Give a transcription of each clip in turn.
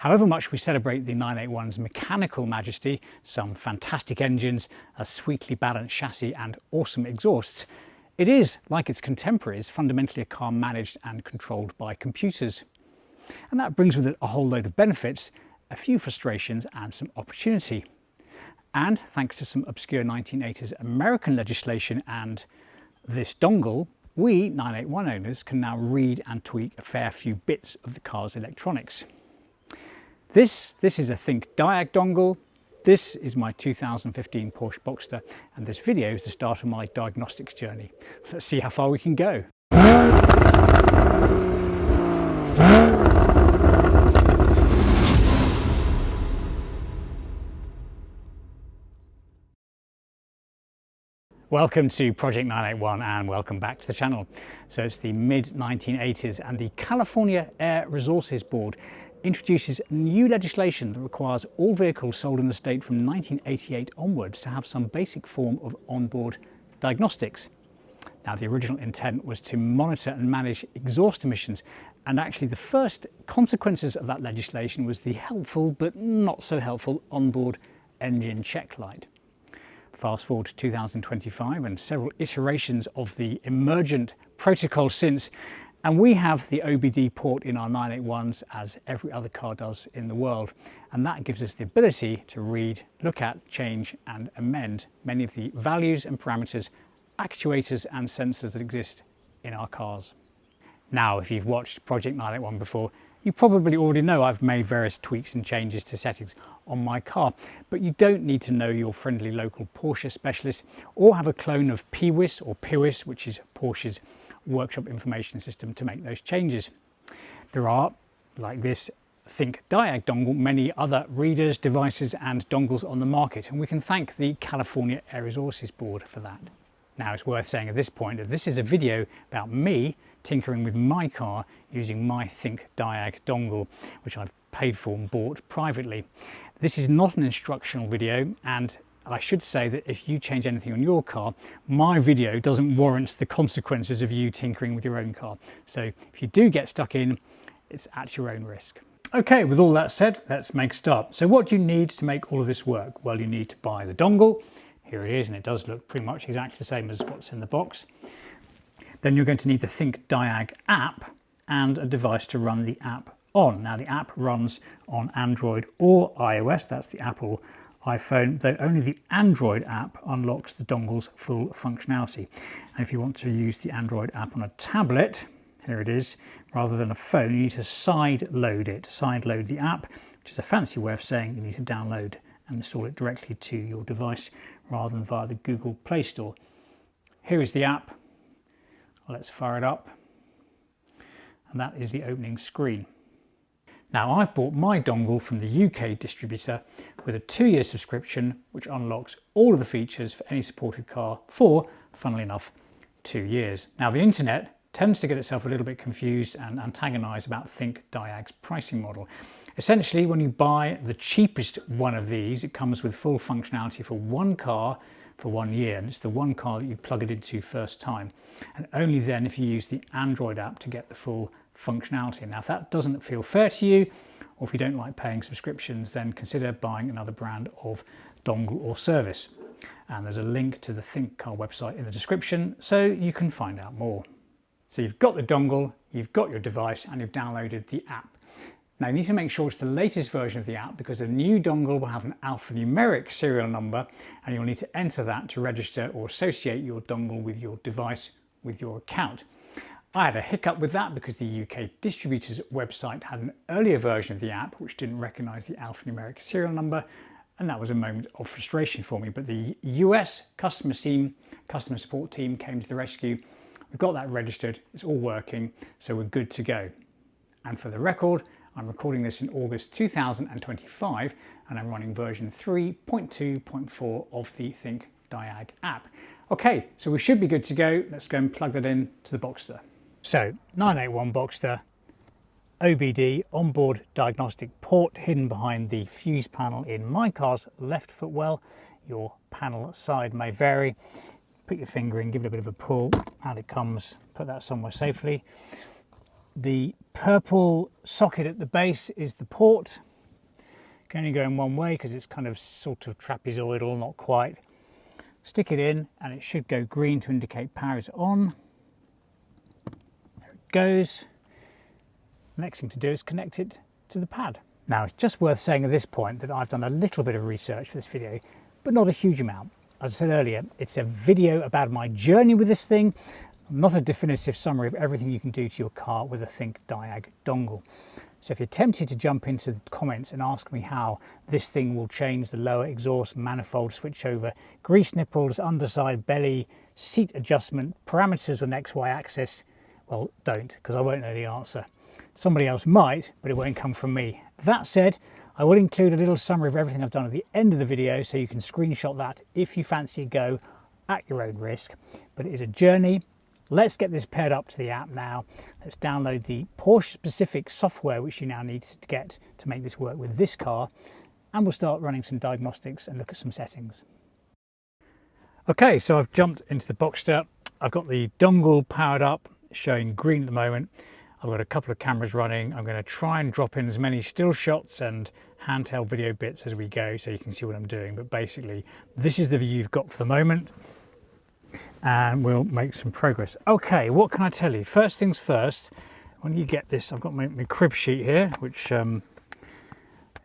However much we celebrate the 981's mechanical majesty, some fantastic engines, a sweetly balanced chassis and awesome exhausts, it is, like its contemporaries, fundamentally a car managed and controlled by computers. And that brings with it a whole load of benefits, a few frustrations and some opportunity. And thanks to some obscure 1980s American legislation and this dongle, we 981 owners can now read and tweak a fair few bits of the car's electronics. This is a ThinkDiag dongle. This is my 2015 Porsche Boxster, and this video is the start of my diagnostics journey. Let's see how far we can go. Welcome to Project 981 and welcome back to the channel. So it's the mid-1980s and the California Air Resources Board introduces new legislation that requires all vehicles sold in the state from 1988 onwards to have some basic form of onboard diagnostics. Now, the original intent was to monitor and manage exhaust emissions, and actually the first consequences of that legislation was the helpful but not so helpful onboard engine check light. Fast forward to 2025 and several iterations of the emergent protocol since, and we have the OBD port in our 981s as every other car does in the world, and that gives us the ability to read, look at, change and amend many of the values and parameters, actuators and sensors that exist in our cars. Now, if you've watched Project 981 before, you probably already know I've made various tweaks and changes to settings on my car, but you don't need to know your friendly local Porsche specialist or have a clone of PWIS or PWIS, which is Porsche's workshop information system, to make those changes. There are, like this ThinkDiag dongle, many other readers, devices and dongles on the market, and we can thank the California Air Resources Board for that. Now, it's worth saying at this point that this is a video about me tinkering with my car using my ThinkDiag dongle, which I've paid for and bought privately. This is not an instructional video, and I should say that if you change anything on your car, my video doesn't warrant the consequences of you tinkering with your own car. So if you do get stuck in, it's at your own risk. Okay, with all that said, let's make a start. So what do you need to make all of this work? Well, you need to buy the dongle. Here it is, and it does look pretty much exactly the same as what's in the box. Then you're going to need the ThinkDiag app and a device to run the app on. Now, the app runs on Android or iOS, that's the Apple iPhone, though only the Android app unlocks the dongle's full functionality. And if you want to use the Android app on a tablet, here it is, rather than a phone, you need to side load it. Side load the app, which is a fancy way of saying you need to download and install it directly to your device rather than via the Google Play Store. Here is the app. Let's fire it up. And that is the opening screen. Now, I've bought my dongle from the UK distributor with a 2-year subscription, which unlocks all of the features for any supported car for, funnily enough, 2 years. Now, the internet tends to get itself a little bit confused and antagonized about ThinkDiag's pricing model. Essentially, when you buy the cheapest one of these, it comes with full functionality for one car for 1 year, and it's the one car that you plug it into first time, and only then if you use the Android app to get the full functionality. Now, if that doesn't feel fair to you, or if you don't like paying subscriptions, then consider buying another brand of dongle or service. And there's a link to the ThinkCar website in the description so you can find out more. So you've got the dongle, you've got your device, and you've downloaded the app. Now, you need to make sure it's the latest version of the app, because the new dongle will have an alphanumeric serial number, and you'll need to enter that to register or associate your dongle with your device with your account. I had a hiccup with that because the UK distributor's website had an earlier version of the app which didn't recognise the alphanumeric serial number, and that was a moment of frustration for me. But the US customer support team came to the rescue. We've got that registered, it's all working, so we're good to go. And for the record, I'm recording this in August 2025, and I'm running version 3.2.4 of the ThinkDiag app. Okay, so we should be good to go. Let's go and plug that in to the Boxster. So, 981 Boxster, OBD, onboard diagnostic port hidden behind the fuse panel in my car's left footwell. Your panel side may vary. Put your finger in, give it a bit of a pull, and it comes. Put that somewhere safely. The purple socket at the base is the port, can only go in one way because it's kind of sort of trapezoidal, not quite. Stick it in and it should go green to indicate power is on. There it goes. The next thing to do is connect it to the pad. Now, it's just worth saying at this point that I've done a little bit of research for this video, but not a huge amount. As I said earlier, it's a video about my journey with this thing, not a definitive summary of everything you can do to your car with a ThinkDiag dongle. So if you're tempted to jump into the comments and ask me how this thing will change the lower exhaust manifold switchover, grease nipples, underside, belly, seat adjustment, parameters with an XY axis, well, don't, because I won't know the answer. Somebody else might, but it won't come from me. That said, I will include a little summary of everything I've done at the end of the video, so you can screenshot that if you fancy a go at your own risk. But it is a journey. Let's get this paired up to the app now. Let's download the Porsche specific software which you now need to get to make this work with this car, and we'll start running some diagnostics and look at some settings. Okay, so I've jumped into the Boxster. I've got the dongle powered up, showing green at the moment. I've got a couple of cameras running. I'm going to try and drop in as many still shots and handheld video bits as we go so you can see what I'm doing. But basically, this is the view you've got for the moment, and we'll make some progress. Okay, what can I tell you? First things first, when you get this, I've got my crib sheet here, which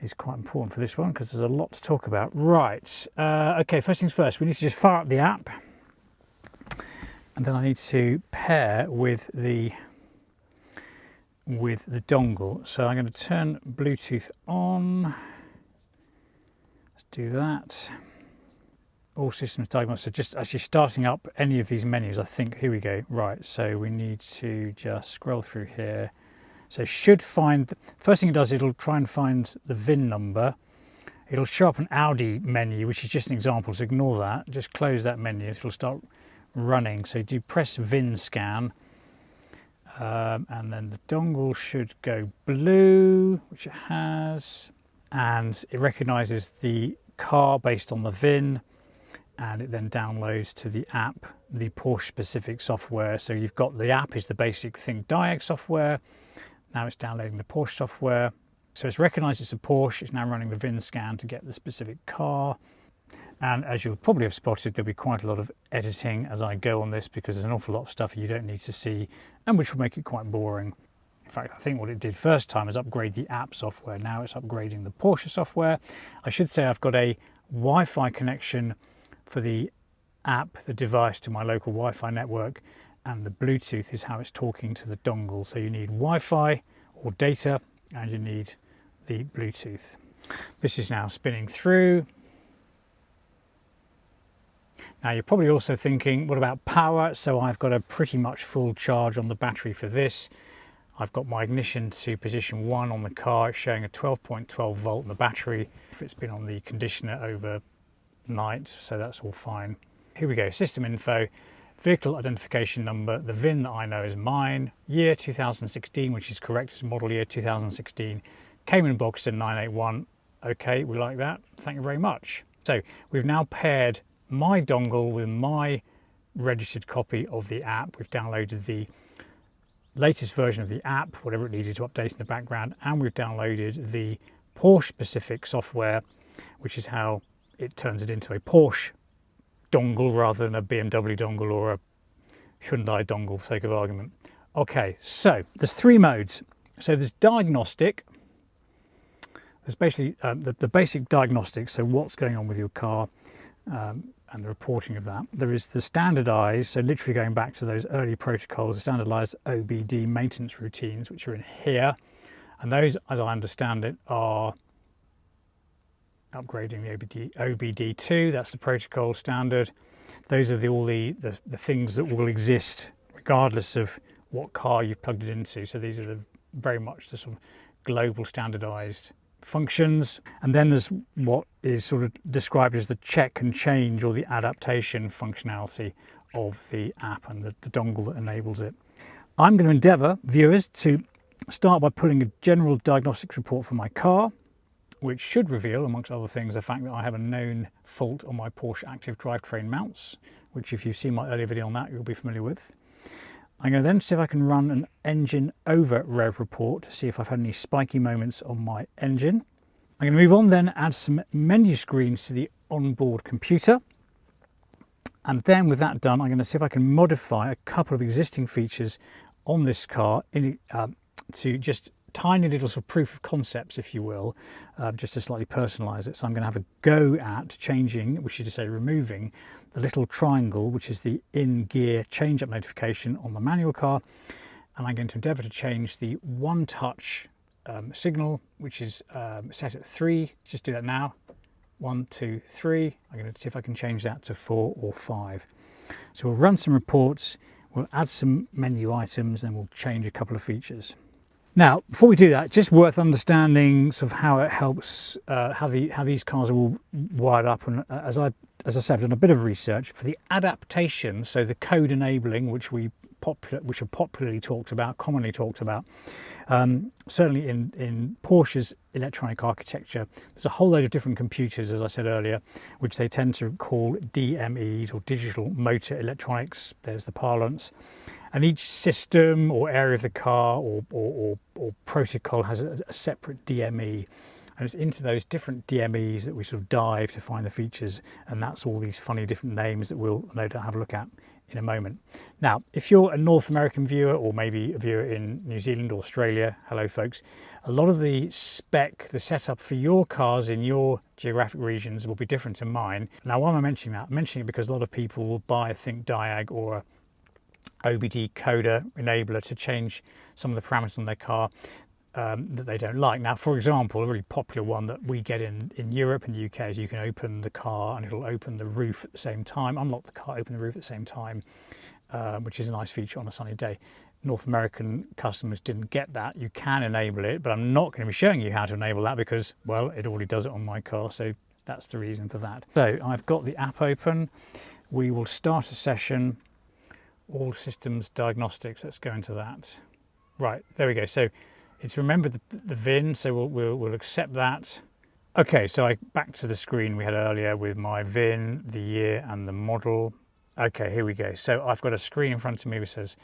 is quite important for this one because there's a lot to talk about. Right, okay, first things first, we need to just fire up the app, and then I need to pair with the dongle. So I'm going to turn Bluetooth on. Let's do that. All systems diagnostic. So just actually starting up any of these menus, I think. Here we go. Right, so we need to just scroll through here. So it should find, first thing it does, it'll try and find the VIN number. It'll show up an Audi menu, which is just an example, so ignore that. Just close that menu, it'll start running. So do press VIN scan. And then the dongle should go blue, which it has, and it recognises the car based on the VIN, and it then downloads to the app the Porsche specific software. So you've got the app is the basic ThinkDiag software. Now it's downloading the Porsche software. So it's recognised it's a Porsche. It's now running the VIN scan to get the specific car. And as you'll probably have spotted, there'll be quite a lot of editing as I go on this because there's an awful lot of stuff you don't need to see and which will make it quite boring. In fact, I think what it did first time is upgrade the app software. Now it's upgrading the Porsche software. I should say I've got a Wi-Fi connection for the app, the device, to my local Wi-Fi network, and the Bluetooth is how it's talking to the dongle. So you need Wi-Fi or data and you need the Bluetooth. This is now spinning through. Now you're probably also thinking, what about power? So I've got a pretty much full charge on the battery for this. I've got my ignition to position 1 on the car. It's showing a 12.12 volt in the battery. It's been on the conditioner overnight, so that's all fine. Here we go, system info, vehicle identification number, the VIN that I know is mine, year 2016, which is correct, it's model year 2016, Cayman Boxster 981. Okay, we like that, thank you very much. So we've now paired my dongle with my registered copy of the app. We've downloaded the latest version of the app, whatever it needed to update in the background, and we've downloaded the Porsche specific software, which is how it turns it into a Porsche dongle rather than a BMW dongle or a Hyundai dongle for sake of argument. Okay, so there's 3 modes. So there's diagnostic. There's basically the basic diagnostics, so what's going on with your car, and the reporting of that. There is the standardized, so literally going back to those early protocols, the standardized OBD maintenance routines, which are in here. And those, as I understand it, are upgrading the OBD2, that's the protocol standard. Those are all the things that will exist regardless of what car you've plugged it into. So these are very much the sort of global standardized functions. And then there's what is sort of described as the check and change or the adaptation functionality of the app and the dongle that enables it. I'm going to endeavour, viewers, to start by pulling a general diagnostics report for my car, which should reveal, amongst other things, the fact that I have a known fault on my Porsche active drivetrain mounts, which if you've seen my earlier video on that, you'll be familiar with. I'm going to then see if I can run an engine over rev report to see if I've had any spiky moments on my engine. I'm going to move on then, add some menu screens to the onboard computer. And then with that done, I'm going to see if I can modify a couple of existing features on this car to just tiny little sort of proof of concepts, if you will, just to slightly personalise it. So I'm going to have a go at changing, which is to say removing, the little triangle, which is the in-gear change-up notification on the manual car. And I'm going to endeavour to change the one-touch signal, which is set at 3. Just do that now. 1, 2, 3. I'm going to see if I can change that to 4 or 5. So we'll run some reports, we'll add some menu items, and we'll change a couple of features. Now, before we do that, just worth understanding sort of how it helps, how these cars are all wired up. And as I said, I've done a bit of research for the adaptation, so the code enabling, which are popularly talked about, commonly talked about. Certainly in Porsche's electronic architecture, there's a whole load of different computers, as I said earlier, which they tend to call DMEs, or digital motor electronics. There's the parlance. And each system or area of the car or protocol has a separate DME. And it's into those different DMEs that we sort of dive to find the features. And that's all these funny different names that we'll no doubt have a look at in a moment. Now, if you're a North American viewer, or maybe a viewer in New Zealand or Australia, hello folks, a lot of the spec, the setup for your cars in your geographic regions will be different to mine. Now, why am I mentioning that? I'm mentioning it because a lot of people will buy a ThinkDiag or a OBD coder enabler to change some of the parameters on their car that they don't like. Now, for example, a really popular one that we get in Europe and the UK is you can open the car and it'll open the roof at the same time, unlock the car, open the roof at the same time, which is a nice feature on a sunny day. North American customers didn't get that. You can enable it, but I'm not going to be showing you how to enable that because, well, it already does it on my car, so that's the reason for that. So I've got the app open. We will start a session. All systems diagnostics, let's go into that. Right, there we go. So it's remembered the VIN, so we'll accept that. Okay, so back to the screen we had earlier with my VIN, the year and the model. Okay, here we go. So I've got a screen in front of me which says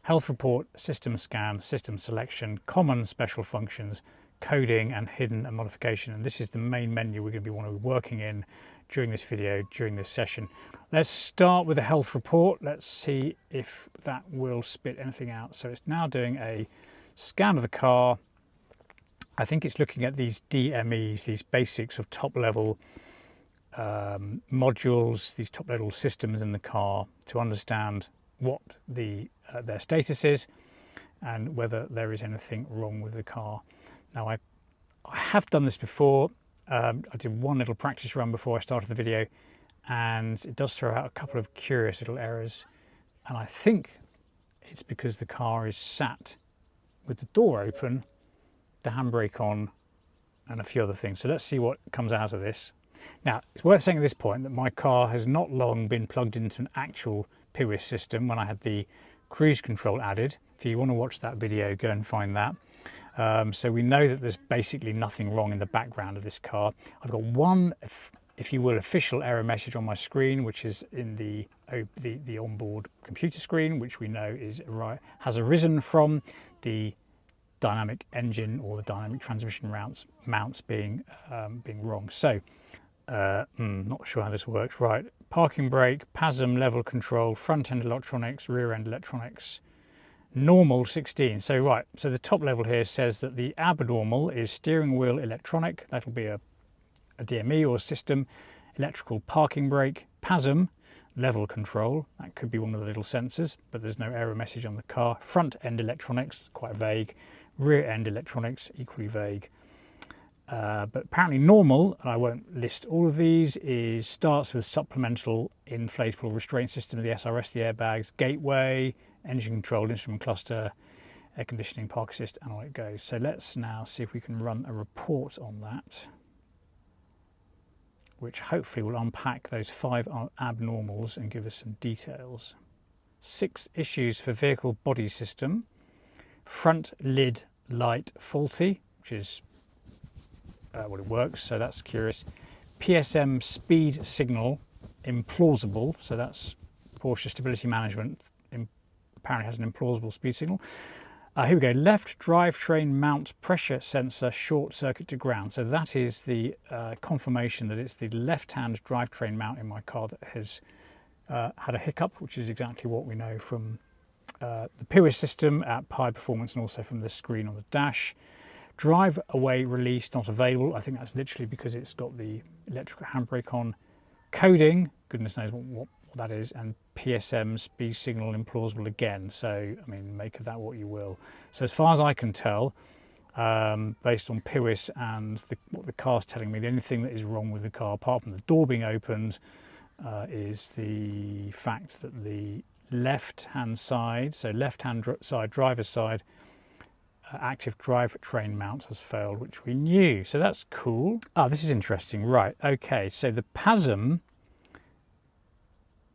health report, system scan, system selection, common special functions, coding and hidden and modification. And this is the main menu we're going to be working in during this video, during this session. Let's start with a health report. Let's see if that will spit anything out. So it's now doing a scan of the car. I think it's looking at these DMEs, these basics of top level modules, these top level systems in the car to understand what their status is and whether there is anything wrong with the car. Now I have done this before. I did one little practice run before I started the video, and it does throw out a couple of curious little errors, and I think it's because the car is sat with the door open, the handbrake on, and a few other things. So let's see what comes out of this. Now, it's worth saying at this point that my car has not long been plugged into an actual POIS system when I had the cruise control added. If you want to watch that video, go and find that. So we know that there's basically nothing wrong in the background of this car. I've got one, if you will, official error message on my screen, which is in the onboard computer screen, which we know has arisen from the dynamic engine or the dynamic transmission mounts being wrong. So not sure how this works. Right, parking brake, PASM level control, front end electronics, rear end electronics. Normal 16. So right, so the top level here says that the abnormal is steering wheel electronic. That'll be a DME or system. Electrical parking brake, PASM level control. That could be one of the little sensors, but there's no error message on the car. Front end electronics, quite vague. Rear end electronics, equally vague. But apparently normal, and I won't list all of these, starts with supplemental inflatable restraint system, the SRS, the airbags, gateway, engine control, instrument cluster, air conditioning, park assist, and on it goes. So let's now see if we can run a report on that, which hopefully will unpack those 5 abnormals and give us some details. 6 issues for vehicle body system. Front lid light faulty, which is well, it works, so that's curious. PSM speed signal implausible, so that's Porsche stability management apparently has an implausible speed signal. Here we go, left drivetrain mount pressure sensor short circuit to ground. So that is the confirmation that it's the left-hand drivetrain mount in my car that has had a hiccup, which is exactly what we know from the POIS system at high performance and also from the screen on the dash. Drive away release not available. I think that's literally because it's got the electrical handbrake on. Coding, goodness knows what that is, and PSM speed signal implausible again. So, I mean, make of that what you will. So as far as I can tell, based on POIS and what the car's telling me, the only thing that is wrong with the car, apart from the door being opened, is the fact that the left-hand side, so left-hand side, driver's side, active drivetrain mount has failed, which we knew. So that's cool. Ah, this is interesting. Right, okay, so the PASM,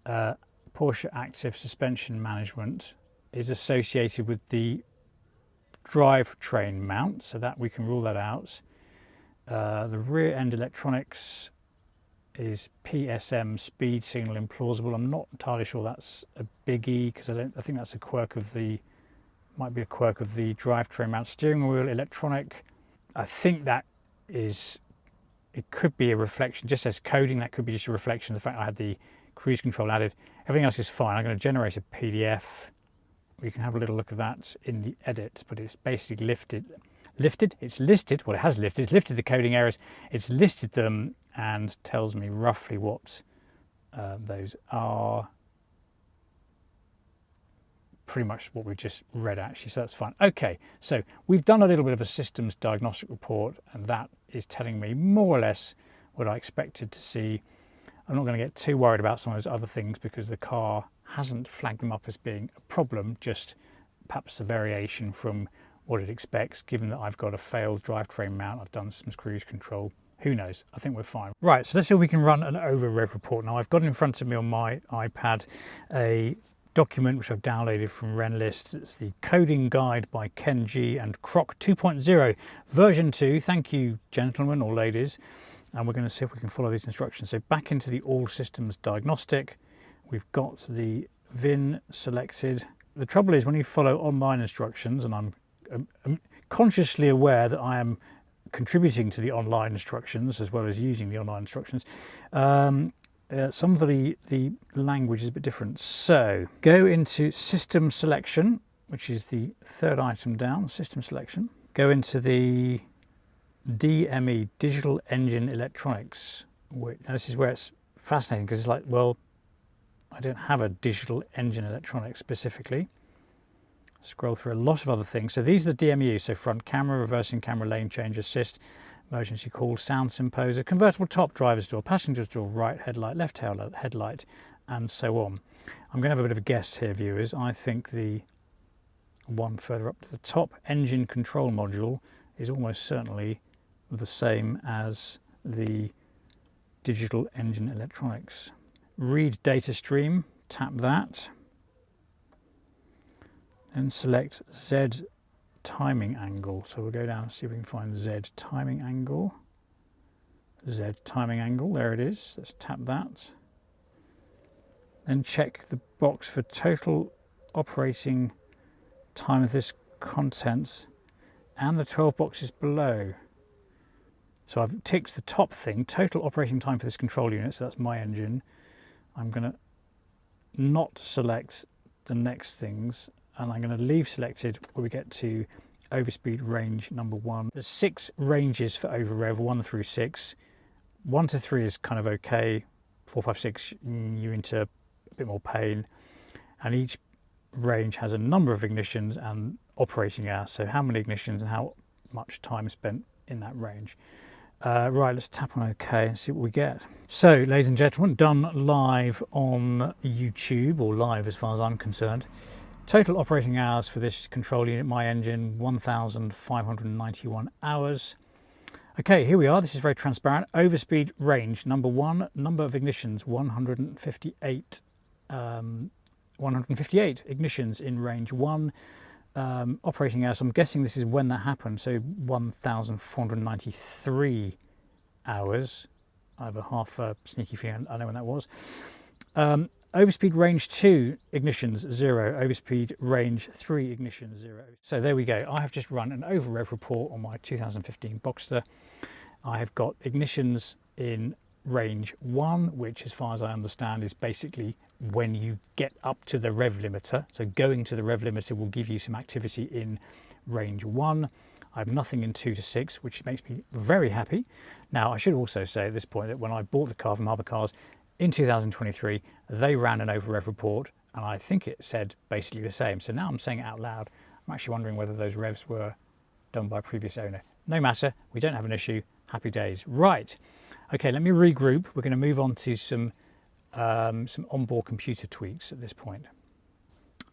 Porsche Active Suspension Management, is associated with the drivetrain mount, so that we can rule that out. The rear end electronics is PSM speed signal implausible. I'm not entirely sure that's a biggie because I think that's a quirk of the, might be a quirk of the drivetrain mount. Steering wheel electronic, I think that is, it could be a reflection, just as coding, that could be just a reflection of the fact I had the cruise control added. Everything else is fine. I'm going to generate a PDF. We can have a little look at that in the edit, but it's basically it's listed, well, it has lifted, it's lifted the coding errors, it's listed them and tells me roughly what those are. Pretty much what we just read actually, so that's fine. Okay, so we've done a little bit of a systems diagnostic report, and that is telling me more or less what I expected to see. I'm not going to get too worried about some of those other things because the car hasn't flagged them up as being a problem, just perhaps a variation from what it expects, given that I've got a failed drivetrain mount, I've done some cruise control. Who knows? I think we're fine. Right, so let's see if we can run an over-rev report. Now, I've got in front of me on my iPad a document which I've downloaded from Renlist. It's the coding guide by Ken G and Croc 2.0 version 2. Thank you, gentlemen or ladies. And we're going to see if we can follow these instructions. So back into the all systems diagnostic, we've got the VIN selected. The trouble is when you follow online instructions, and I'm consciously aware that I am contributing to the online instructions as well as using the online instructions, some of the language is a bit different. So go into system selection, which is the third item down, system selection. Go into the DME, digital engine electronics. Now this is where it's fascinating because it's like, well, I don't have a digital engine electronics specifically. Scroll through a lot of other things. So these are the DMEs, so front camera, reversing camera, lane change assist, emergency call, sound symposer, convertible top, driver's door, passenger's door, right headlight, left headlight, and so on. I'm going to have a bit of a guess here, viewers. I think the one further up to the top, engine control module, is almost certainly the same as the digital engine electronics. Read data stream, tap that. And select Z timing angle. So we'll go down and see if we can find Z timing angle. Z timing angle, there it is. Let's tap that. Then check the box for total operating time of this content and the 12 boxes below. So I've ticked the top thing, total operating time for this control unit, so that's my engine. I'm going to not select the next things, and I'm going to leave selected where we get to overspeed range number 1. There's 6 ranges for over-rev, 1 through 6. 1 to 3 is kind of okay. 4, 5, 6, you're into a bit more pain. And each range has a number of ignitions and operating hours, so how many ignitions and how much time spent in that range. Right, let's tap on OK and see what we get. So, ladies and gentlemen, done live on YouTube, or live as far as I'm concerned. Total operating hours for this control unit, my engine, 1,591 hours. Okay, here we are. This is very transparent. Overspeed range, number 1, number of ignitions, 158. 158 ignitions in range 1. Operating hours, I'm guessing this is when that happened, so 1,493 hours. I have a half sneaky feeling I know when that was. Overspeed range 2 ignitions 0, overspeed range 3 ignitions 0. So there we go. I have just run an over-rev report on my 2015 Boxster. I have got ignitions in range 1, which as far as I understand is basically when you get up to the rev limiter. So going to the rev limiter will give you some activity in range 1. I have nothing in 2 to 6, which makes me very happy. Now I should also say at this point that when I bought the car from Harbour Cars in 2023, they ran an over-rev report and I think it said basically the same. So now I'm saying it out loud. I'm actually wondering whether those revs were done by a previous owner. No matter, we don't have an issue. Happy days. Right. Okay, let me regroup. We're going to move on to some onboard computer tweaks at this point.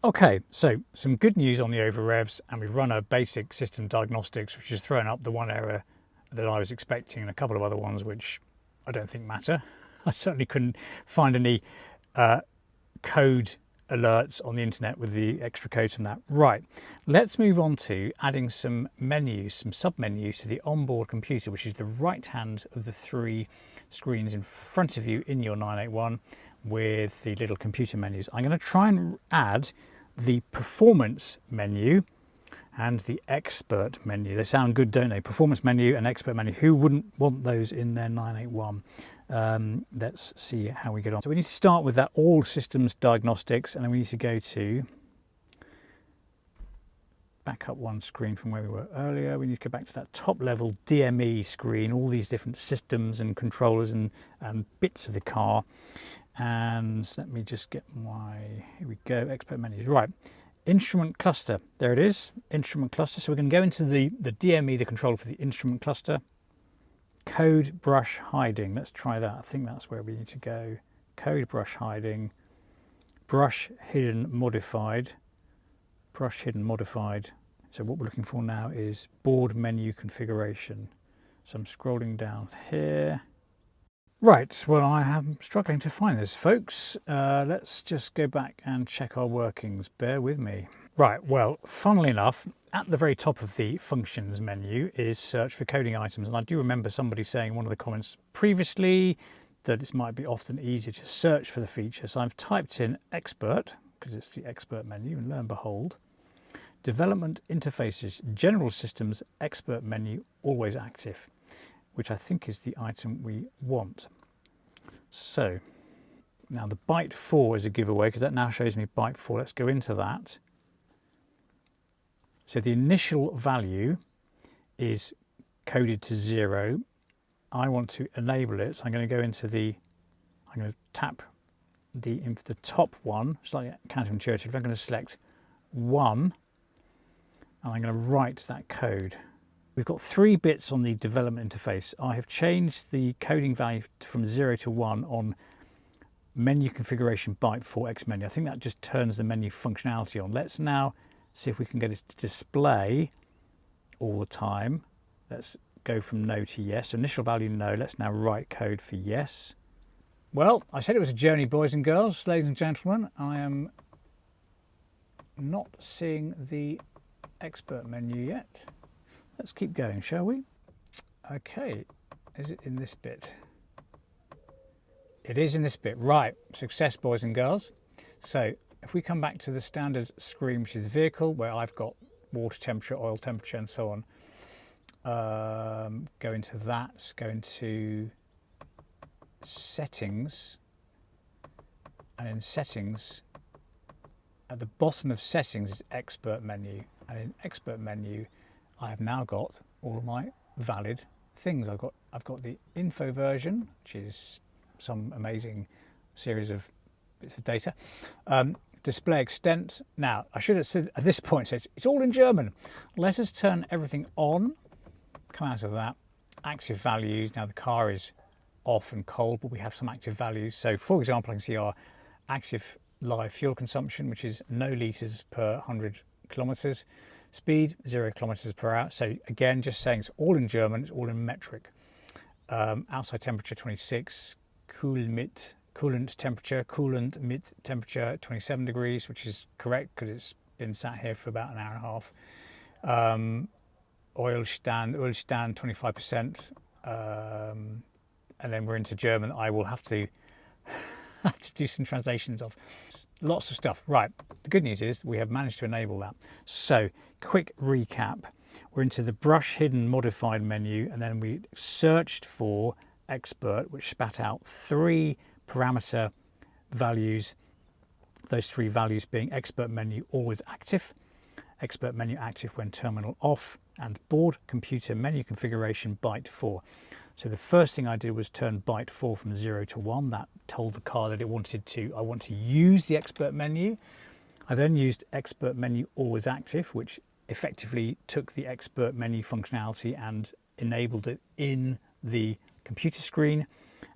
Okay, so some good news on the over-revs, and we've run a basic system diagnostics, which has thrown up the one error that I was expecting and a couple of other ones which I don't think matter. I certainly couldn't find any code alerts on the internet with the extra codes from that. Right, let's move on to adding some menus, some sub-menus to the onboard computer, which is the right hand of the 3 screens in front of you in your 981 with the little computer menus. I'm going to try and add the performance menu and the expert menu. They sound good, don't they? Performance menu and expert menu. Who wouldn't want those in their 981? Let's see how we get on. So we need to start with that all systems diagnostics, and then we need to go to back up one screen from where we were earlier. We need to go back to that top level DME screen, all these different systems and controllers and bits of the car. And let me just get my, here we go, expert menus. Right, instrument cluster, there it is, instrument cluster. So we're going to go into the DME, the controller for the instrument cluster. Code brush hiding, let's try that. I think that's where we need to go. Code brush hiding, brush hidden modified, brush hidden modified. So what we're looking for now is board menu configuration. So I'm scrolling down here. Right, well I am struggling to find this, folks. Let's just go back and check our workings. Bear with me. Right, well, funnily enough, at the very top of the functions menu is search for coding items. And I do remember somebody saying in one of the comments previously that it might be often easier to search for the feature. So I've typed in expert, because it's the expert menu, and lo and behold, development interfaces, general systems, expert menu, always active, which I think is the item we want. So now the byte 4 is a giveaway because that now shows me byte 4. Let's go into that. So the initial value is coded to 0. I want to enable it. So I'm going to go into I'm going to tap the top one, slightly counterintuitive. I'm going to select 1 and I'm going to write that code. We've got 3 bits on the development interface. I have changed the coding value from 0 to 1 on menu configuration byte 4x menu. I think that just turns the menu functionality on. Let's now see if we can get it to display all the time. Let's go from no to yes. So initial value no. Let's now write code for yes. Well, I said it was a journey, boys and girls, ladies and gentlemen. I am not seeing the expert menu yet. Let's keep going, shall we? Okay, is it in this bit? It is in this bit. Right, success, boys and girls. So if we come back to the standard screen, which is vehicle, where I've got water temperature, oil temperature, and so on, go into that, go into settings, and in settings, at the bottom of settings is expert menu, and in expert menu, I have now got all of my valid things. I've got the info version, which is some amazing series of bits of data. Display extent. Now, I should have said at this point, so it's all in German. Let us turn everything on, come out of that. Active values. Now the car is off and cold, but we have some active values. So for example, I can see our active live fuel consumption, which is no litres per 100 kilometres. Speed 0 kilometers per hour. So again, just saying it's all in German, it's all in metric. Outside temperature 26, coolant mit temperature 27 degrees, which is correct because it's been sat here for about an hour and a half. Oil stand 25%. And then we're into German. I will have to to do some translations of. Lots of stuff. Right, the good news is we have managed to enable that. So, quick recap. We're into the brush hidden modified menu, and then we searched for expert, which spat out 3 parameter values. Those 3 values being expert menu always active, expert menu active when terminal off, and board computer menu configuration byte 4. So the first thing I did was turn byte 4 from 0 to 1. That told the car that I want to use the expert menu. I then used expert menu always active, which effectively took the expert menu functionality and enabled it in the computer screen.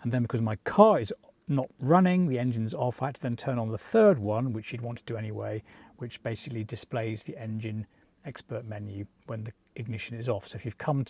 And then because my car is not running, the engine's off, I had to then turn on the third one, which you'd want to do anyway, which basically displays the engine expert menu when the ignition is off. So if you've come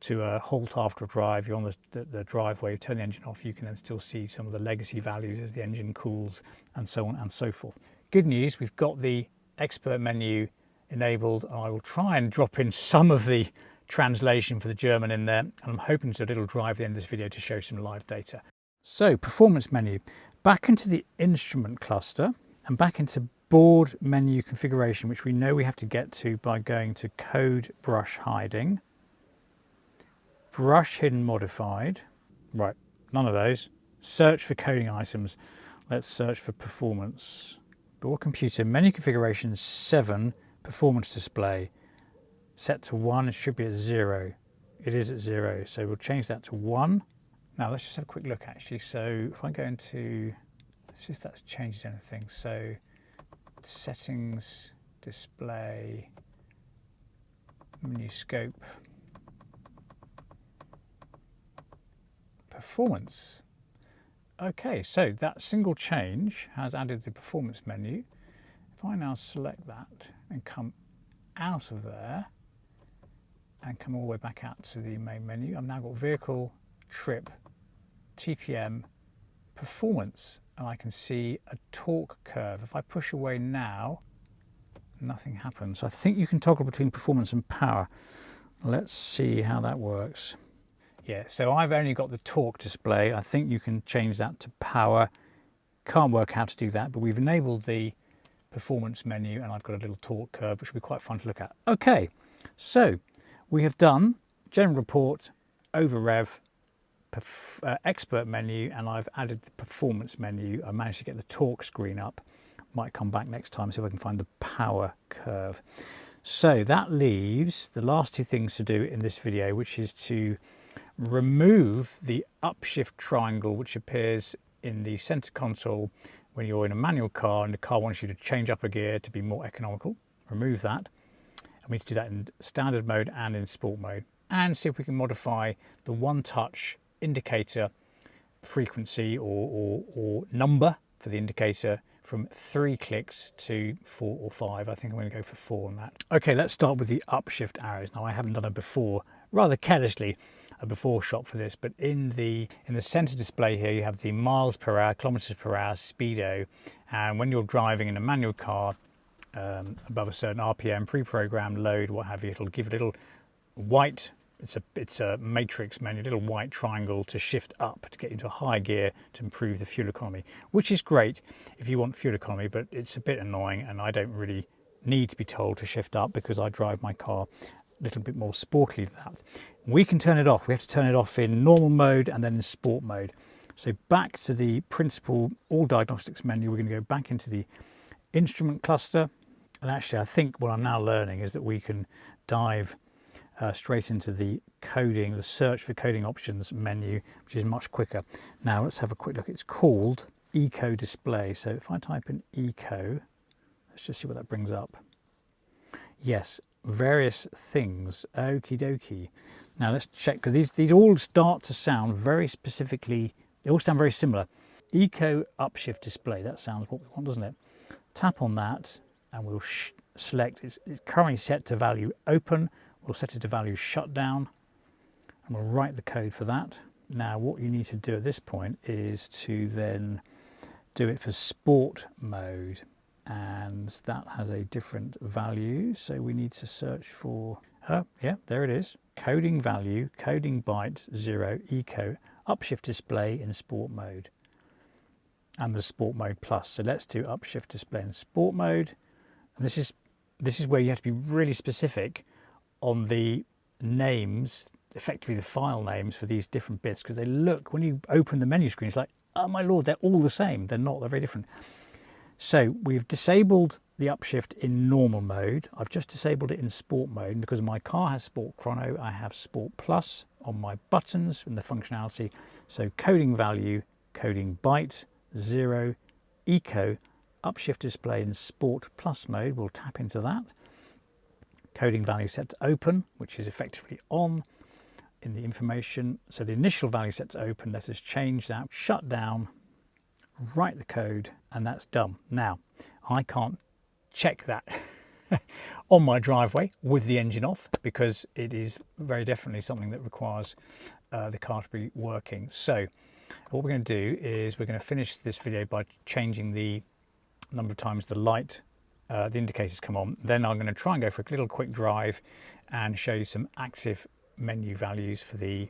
to a halt after a drive, you're on the driveway, you turn the engine off, you can then still see some of the legacy values as the engine cools and so on and so forth. Good news, we've got the expert menu enabled. I will try and drop in some of the translation for the German in there, and I'm hoping to do a little drive at the end of this video to show some live data. So performance menu, back into the instrument cluster and back into board menu configuration, which we know we have to get to by going to code brush hiding, brush hidden modified, right, none of those, search for coding items, let's search for performance, board computer menu configuration 7, performance display, set to 1, it should be at 0, it is at 0, so we'll change that to 1. Now let's just have a quick look actually. So if I go into, let's see if that changes anything. So settings, display, menu scope, performance. Okay, so that single change has added the performance menu. If I now select that and come out of there and come all the way back out to the main menu, I've now got vehicle, trip, TPM, performance, and I can see a torque curve. If I push away now, nothing happens. So I think you can toggle between performance and power. Let's see how that works. Yeah, so I've only got the torque display. I think you can change that to power. Can't work out how to do that, but we've enabled the performance menu and I've got a little torque curve, which will be quite fun to look at. Okay, so we have done general report, over-rev, expert menu, and I've added the performance menu. I managed to get the torque screen up. Might come back next time, see if I can find the power curve. So that leaves the last 2 things to do in this video, which is to remove the upshift triangle which appears in the center console when you're in a manual car and the car wants you to change up a gear to be more economical. Remove that. And we need to do that in standard mode and in sport mode, and see if we can modify the one-touch indicator frequency or number for the indicator from 3 clicks to 4 or 5. I think I'm going to go for 4 on that. Okay, let's start with the upshift arrows. Now I haven't done a before, rather carelessly, a before shot for this, but in the center display here you have the miles per hour, kilometers per hour, speedo, and when you're driving in a manual car above a certain RPM, pre-programmed load, what have you, it'll give a little white, it's a matrix menu, a little white triangle to shift up to get into a high gear to improve the fuel economy, which is great if you want fuel economy, but it's a bit annoying and I don't really need to be told to shift up because I drive my car a little bit more sportly than that. We can turn it off. We have to turn it off in normal mode and then in sport mode. So back to the principal all diagnostics menu, we're going to go back into the instrument cluster. And actually I think what I'm now learning is that we can dive straight into the coding, the search for coding options menu, which is much quicker. Now let's have a quick look. It's called Eco Display. So if I type in Eco, let's just see what that brings up. Yes, various things. Okie dokie. Now let's check, because these all start to sound very specifically, they all sound very similar. Eco Upshift Display, that sounds what we want, doesn't it? Tap on that and we'll select, it's currently set to value open. We'll set it to value shutdown and we'll write the code for that. Now what you need to do at this point is to then do it for sport mode, and that has a different value. So we need to search for, yeah, there it is. Coding value, coding byte 0, eco, upshift display in sport mode. and the sport mode plus. So let's do upshift display in sport mode. And this is where you have to be really specific on the names, effectively the file names for these different bits, because they look, when you open the menu screen, it's like, oh my lord, they're all the same. They're not, they're very different. So we've disabled the upshift in normal mode. I've just disabled it in sport mode, and because my car has sport chrono, I have sport plus on my buttons and the functionality. So coding value, coding byte, 0, eco, upshift display in sport plus mode, we'll tap into that. Coding value set to open, which is effectively on in the information. So the initial value set to open, let us change that, shut down, write the code, and that's done. Now, I can't check that on my driveway with the engine off, because it is very definitely something that requires the car to be working. So what we're going to do is we're going to finish this video by changing the number of times the light, the indicators come on. Then I'm going to try and go for a little quick drive and show you some active menu values for the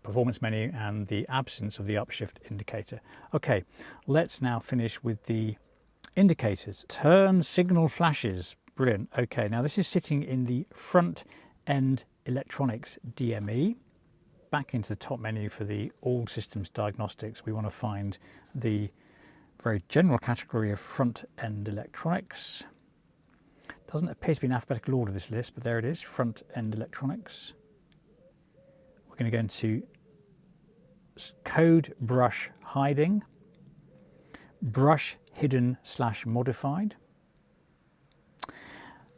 performance menu and the absence of the upshift indicator. Okay, let's now finish with the indicators. Turn signal flashes, brilliant. Okay, now this is sitting in the front end electronics DME. Back into the top menu for the all systems diagnostics, we want to find the very general category of front end electronics. Doesn't appear to be in alphabetical order, this list, but there it is, front end electronics. We're going to go into code brush hiding, brush hidden / modified.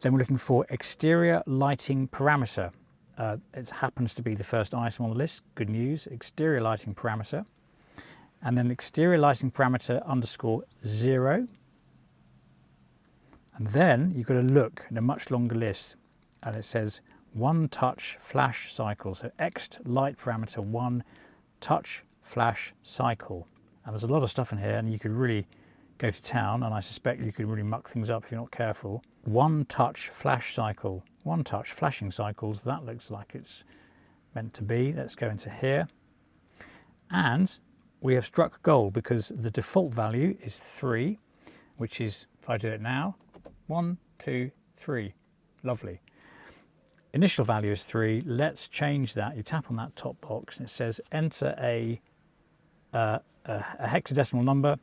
Then we're looking for exterior lighting parameter. It happens to be the first item on the list. Good news, exterior lighting parameter. And then exterior lighting parameter _0. And then you've got to look at a much longer list, and it says one touch flash cycle. So ext light parameter 1 touch flash cycle. And there's a lot of stuff in here, and you could really go to town, and I suspect you could really muck things up if you're not careful. One touch flash cycle, one touch flashing cycles. That looks like it's meant to be. Let's go into here. And we have struck gold because the default value is 3, which is, if I do it now, 1, 2, 3. Lovely. Initial value is 3. Let's change that. You tap on that top box and it says enter a hexadecimal number,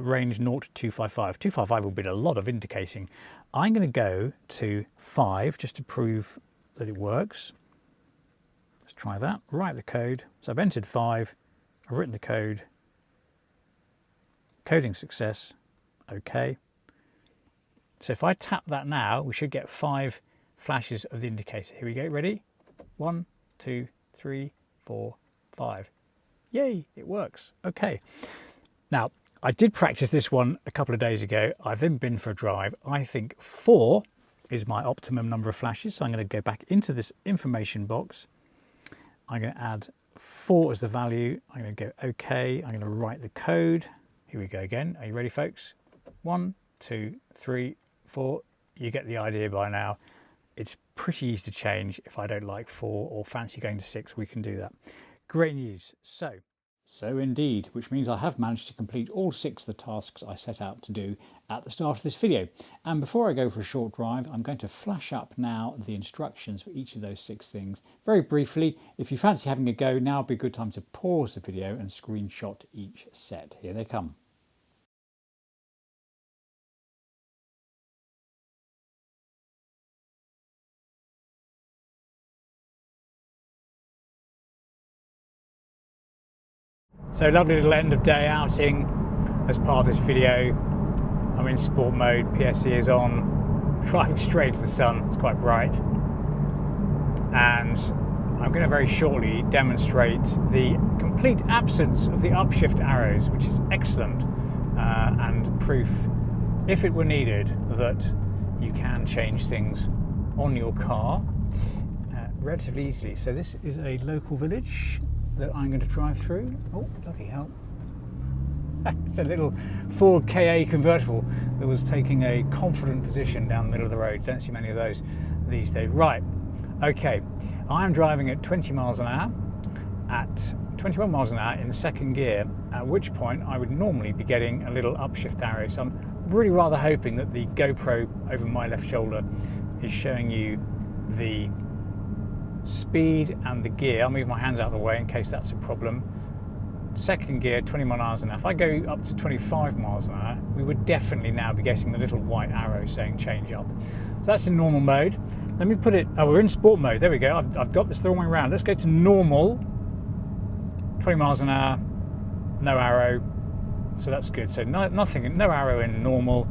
range 0 to 255. 255 will be a lot of indicating. I'm going to go to 5 just to prove that it works. Let's try that. Write the code. So I've entered 5. I've written the code. Coding success. OK. So if I tap that now, we should get 5 flashes of the indicator. Here we go. Ready? 1, 2, 3, 4, 5. Yay, it works. OK. Now, I did practice this one a couple of days ago. I've then been for a drive. I think 4 is my optimum number of flashes. So I'm going to go back into this information box. I'm going to add 4 as the value. I'm going to go OK. I'm going to write the code. Here we go again. Are you ready, folks? 1, 2, 3, 4. You get the idea by now. It's pretty easy to change. If I don't like 4 or fancy going to 6, we can do that. Great news. So indeed, which means I have managed to complete all 6 of the tasks I set out to do at the start of this video. And before I go for a short drive, I'm going to flash up now the instructions for each of those 6 things. Very briefly, if you fancy having a go, now would be a good time to pause the video and screenshot each set. Here they come. So lovely little end of day outing as part of this video. I'm in sport mode, PSC is on, driving straight to the sun, it's quite bright. And I'm going to very shortly demonstrate the complete absence of the upshift arrows, which is excellent, and proof, if it were needed, that you can change things on your car relatively easily. So this is a local village that I'm going to drive through. Oh, bloody hell. It's a little Ford KA convertible that was taking a confident position down the middle of the road. Don't see many of those these days. Right, okay. I'm driving at 20 miles an hour at 21 miles an hour in second gear, at which point I would normally be getting a little upshift arrow. So I'm really rather hoping that the GoPro over my left shoulder is showing you the speed and the gear. I'll move my hands out of the way in case that's a problem. Second gear, 21 miles an hour. If I go up to 25 miles an hour, we would definitely now be getting the little white arrow saying change up. So that's in normal mode. Let me put it, oh, we're in sport mode. There we go. I've got this the wrong way around. Let's go to normal. 20 miles an hour, no arrow. So that's good. So no arrow in normal,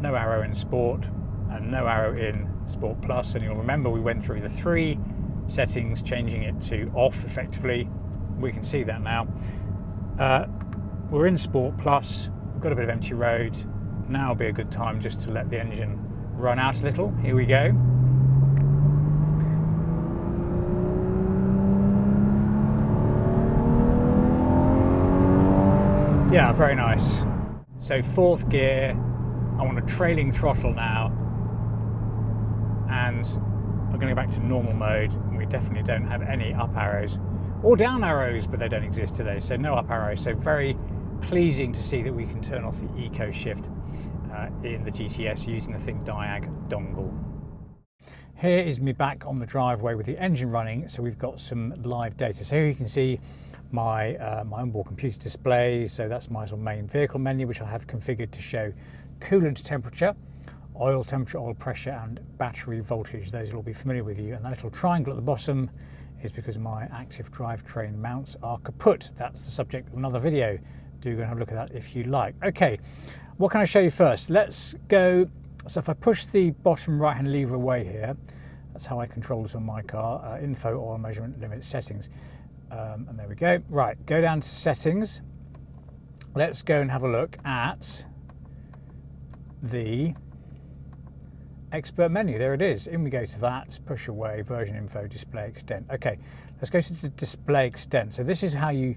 no arrow in sport, and no arrow in Sport Plus. And you'll remember we went through the 3 settings, changing it to off effectively. We can see that now. We're in Sport Plus, we've got a bit of empty road. Now will be a good time just to let the engine run out a little. Here we go. Yeah, very nice. So 4th gear, I want a trailing throttle now, and I'm going to go back to normal mode. We definitely don't have any up arrows or down arrows, but they don't exist today, so no up arrows. So very pleasing to see that we can turn off the eco shift in the GTS using the ThinkDiag dongle. Here is me back on the driveway with the engine running, so we've got some live data. So here you can see my onboard computer display. So that's my sort of main vehicle menu, which I have configured to show coolant temperature, oil temperature, oil pressure, and battery voltage. Those will all be familiar with you. And that little triangle at the bottom is because my active drivetrain mounts are kaput. That's the subject of another video. Do go and have a look at that if you like. Okay, what can I show you first? Let's go. So if I push the bottom right hand lever away here, that's how I control this on my car. Info, oil measurement, limit, settings. And there we go. Right, go down to settings. Let's go and have a look at the expert menu. There it is. In we go to that, push away, version info, display extent. Okay, let's go to the display extent. So this is how you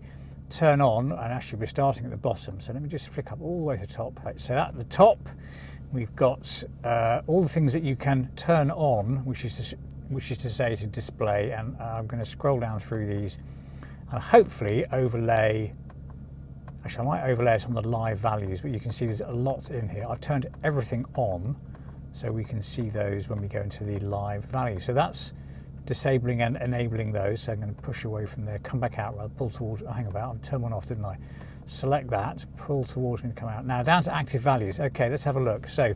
turn on, and actually we're starting at the bottom. So let me just flick up all the way to the top. Right, so at the top, we've got all the things that you can turn on, which is to say to display. And I'm going to scroll down through these and hopefully overlay. Actually, I might overlay it on the live values, but you can see there's a lot in here. I've turned everything on, so we can see those when we go into the live value. So that's disabling and enabling those. So I'm going to push away from there, come back out, rather pull towards, hang about, I've turned one off, didn't I? Select that, pull towards me to come out. Now down to active values. Okay, let's have a look. So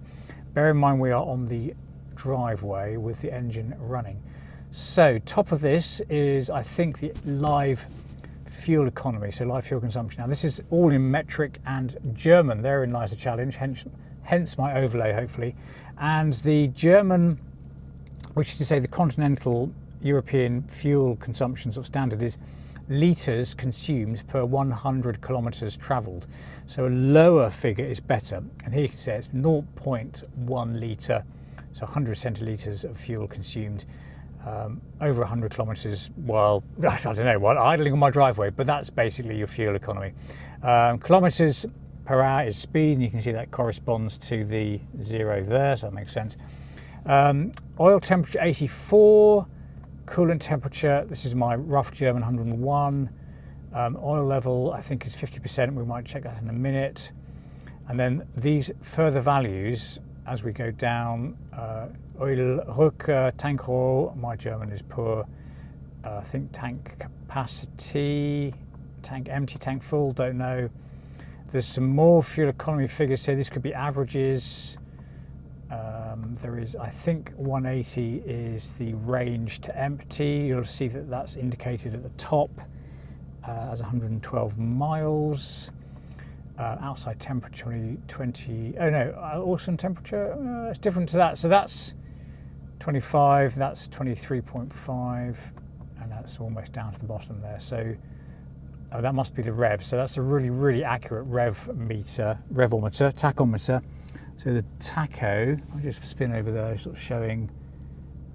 bear in mind we are on the driveway with the engine running. So top of this is, I think, the live fuel economy, so live fuel consumption. Now this is all in metric and German. Therein lies the challenge, hence my overlay hopefully. And the German, which is to say the continental European fuel consumption sort of standard, is litres consumed per 100 kilometres travelled. So a lower figure is better. And here you can see it's 0.1 litre, so 100 centilitres of fuel consumed over 100 kilometres while, I don't know, while idling on my driveway, but that's basically your fuel economy. Kilometres per hour is speed, and you can see that corresponds to the 0 there, so that makes sense. Oil temperature 84, coolant temperature, this is my rough German 101. Oil level I think is 50%, we might check that in a minute. And then these further values as we go down, Oil Rück, Tank Rohr, my German is poor. I think tank capacity, tank empty, tank full, don't know. There's some more fuel economy figures here. This could be averages. There is, I think 180 is the range to empty. You'll see that that's indicated at the top as 112 miles. Outside temperature 20, oh no, awesome temperature, it's different to that. So that's 25, that's 23.5, and that's almost down to the bottom there. So oh, that must be the rev. So that's a really, really accurate revometer. Tachometer. So the tacho, I'll just spin over there, sort of showing,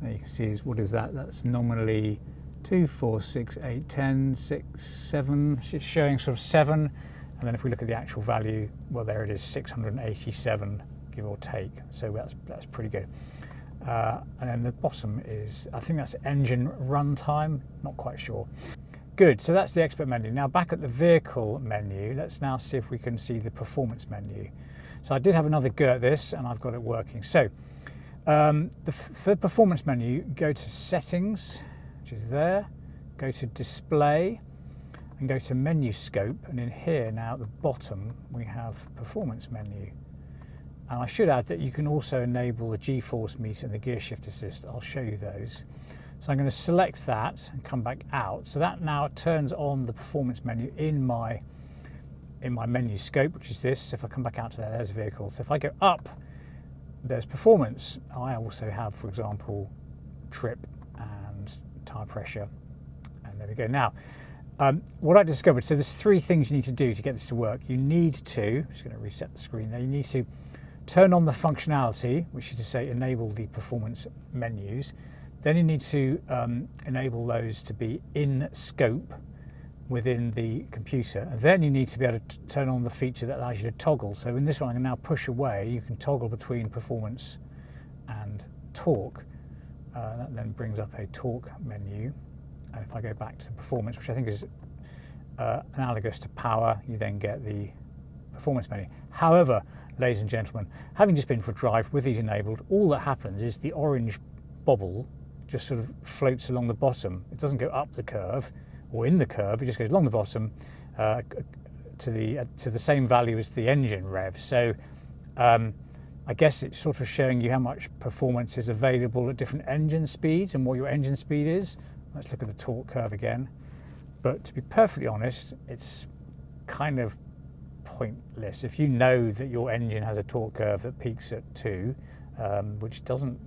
there you can see is, what is that? That's nominally 2, 4, 6, 8, 10, 6, 7, it's showing sort of 7. And then if we look at the actual value, well, there it is, 687, give or take. So that's pretty good. And then the bottom is, I think that's engine runtime, not quite sure. Good, so that's the expert menu. Now back at the vehicle menu, let's now see if we can see the performance menu. So I did have another go at this and I've got it working. So for the performance menu, go to settings, which is there, go to display and go to menu scope, and in here now at the bottom we have performance menu. And I should add that you can also enable the G-force meter and the gear shift assist. I'll show you those. So I'm going to select that and come back out. So that now turns on the performance menu in my menu scope, which is this. So if I come back out to there, there's vehicle. So if I go up, there's performance. I also have, for example, trip and tire pressure. And there we go. Now, what I discovered, so there's 3 things you need to do to get this to work. You need to, I'm just going to reset the screen there, you need to turn on the functionality, which is to say enable the performance menus. Then you need to enable those to be in scope within the computer. And then you need to be able to turn on the feature that allows you to toggle. So in this one, I can now push away. You can toggle between performance and torque. That then brings up a torque menu. And if I go back to the performance, which I think is analogous to power, you then get the performance menu. However, ladies and gentlemen, having just been for a drive with these enabled, all that happens is the orange bobble just sort of floats along the bottom. It doesn't go up the curve or in the curve, it just goes along the bottom to the same value as the engine rev. So I guess it's sort of showing you how much performance is available at different engine speeds and what your engine speed is. Let's look at the torque curve again. But to be perfectly honest, it's kind of pointless. If you know that your engine has a torque curve that peaks at 2, which doesn't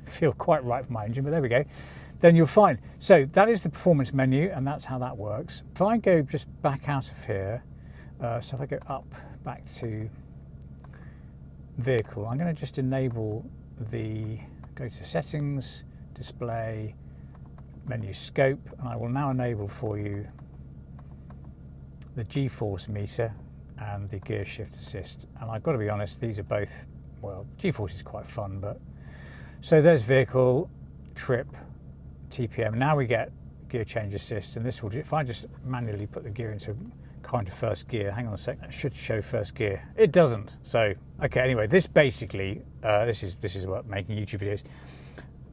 feel quite right for my engine, but there we go, then you're fine. So that is the performance menu, and that's how that works. If I go just back out of here, so if I go up back to vehicle, I'm going to just enable go to settings, display, menu scope, and I will now enable for you the G-force meter and the gear shift assist. And I've got to be honest, these are both, well, G-force is quite fun, but so there's vehicle, trip, TPM. Now we get gear change assist, and this will, if I just manually put the gear into first gear, hang on a sec, it should show first gear. It doesn't. So okay, anyway, this basically this is what making YouTube videos.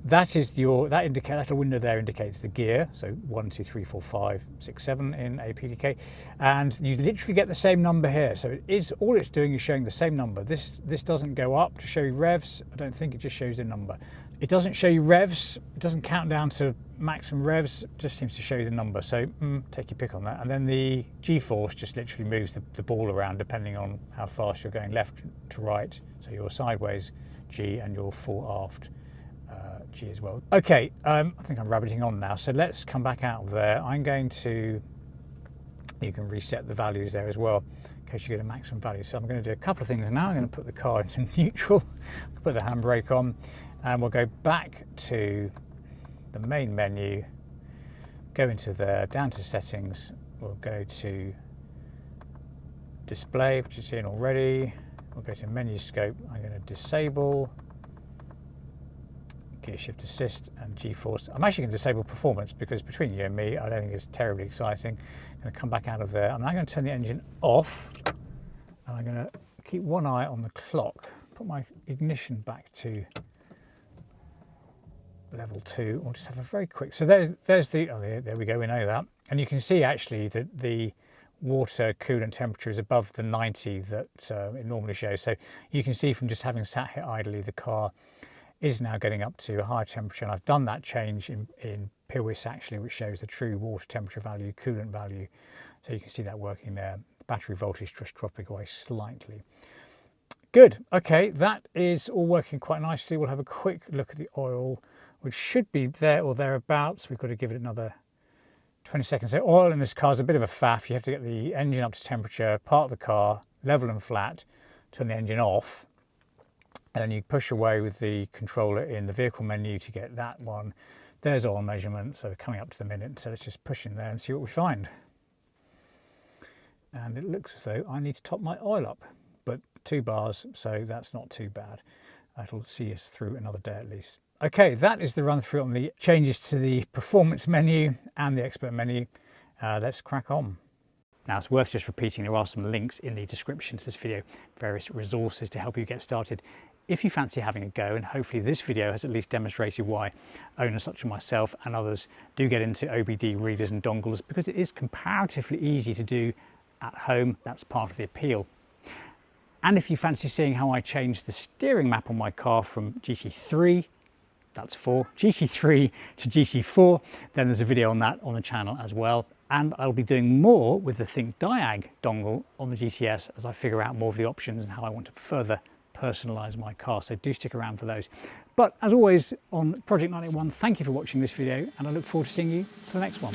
That is that little window there indicates the gear. So 1, 2, 3, 4, 5, 6, 7 in a PDK, and you literally get the same number here. So it is, all it's doing is showing the same number. This doesn't go up to show you revs. I don't think, it just shows the number. It doesn't show you revs. It doesn't count down to maximum revs. It just seems to show you the number. So take your pick on that. And then the G-force just literally moves the ball around depending on how fast you're going left to right. So your sideways G and your fore aft G as well. Okay, I think I'm rabbiting on now, so let's come back out of there. I'm going to, you can reset the values there as well in case you get a maximum value. So I'm going to do a couple of things now. I'm going to put the car into neutral, put the handbrake on, and we'll go back to the main menu, go into there, down to settings, we'll go to display, which is in already, we'll go to menu scope. I'm going to disable gear shift assist and G-force. I'm actually going to disable performance because between you and me, I don't think it's terribly exciting. I'm going to come back out of there. I'm now going to turn the engine off, and I'm going to keep one eye on the clock, put my ignition back to level 2. We'll just have a very quick, so there's the, oh, there we go, we know that. And you can see actually that the water coolant temperature is above the 90 that it normally shows. So you can see from just having sat here idly, the car is now getting up to a higher temperature, and I've done that change in PWIS actually, which shows the true water temperature value, coolant value. So you can see that working there. Battery voltage just dropping away slightly. Good, okay, that is all working quite nicely. We'll have a quick look at the oil, which should be there or thereabouts. We've got to give it another 20 seconds. So oil in this car is a bit of a faff. You have to get the engine up to temperature, park the car, level and flat, turn the engine off, and then you push away with the controller in the vehicle menu to get that one. There's oil measurement, so we're coming up to the minute. So let's just push in there and see what we find. And it looks as though I need to top my oil up, but 2 bars, so that's not too bad. That'll see us through another day at least. Okay, that is the run through on the changes to the performance menu and the expert menu. let's crack on. Now, it's worth just repeating, there are some links in the description to this video, various resources to help you get started if you fancy having a go, and hopefully this video has at least demonstrated why owners such as myself and others do get into OBD readers and dongles, because it is comparatively easy to do at home. That's part of the appeal. And if you fancy seeing how I changed the steering map on my car from GT3, that's 4, GT3 to GT4, then there's a video on that on the channel as well. And I'll be doing more with the ThinkDiag dongle on the GTS as I figure out more of the options and how I want to further personalize my car. So do stick around for those. But as always on Project 981, thank you for watching this video, and I look forward to seeing you for the next one.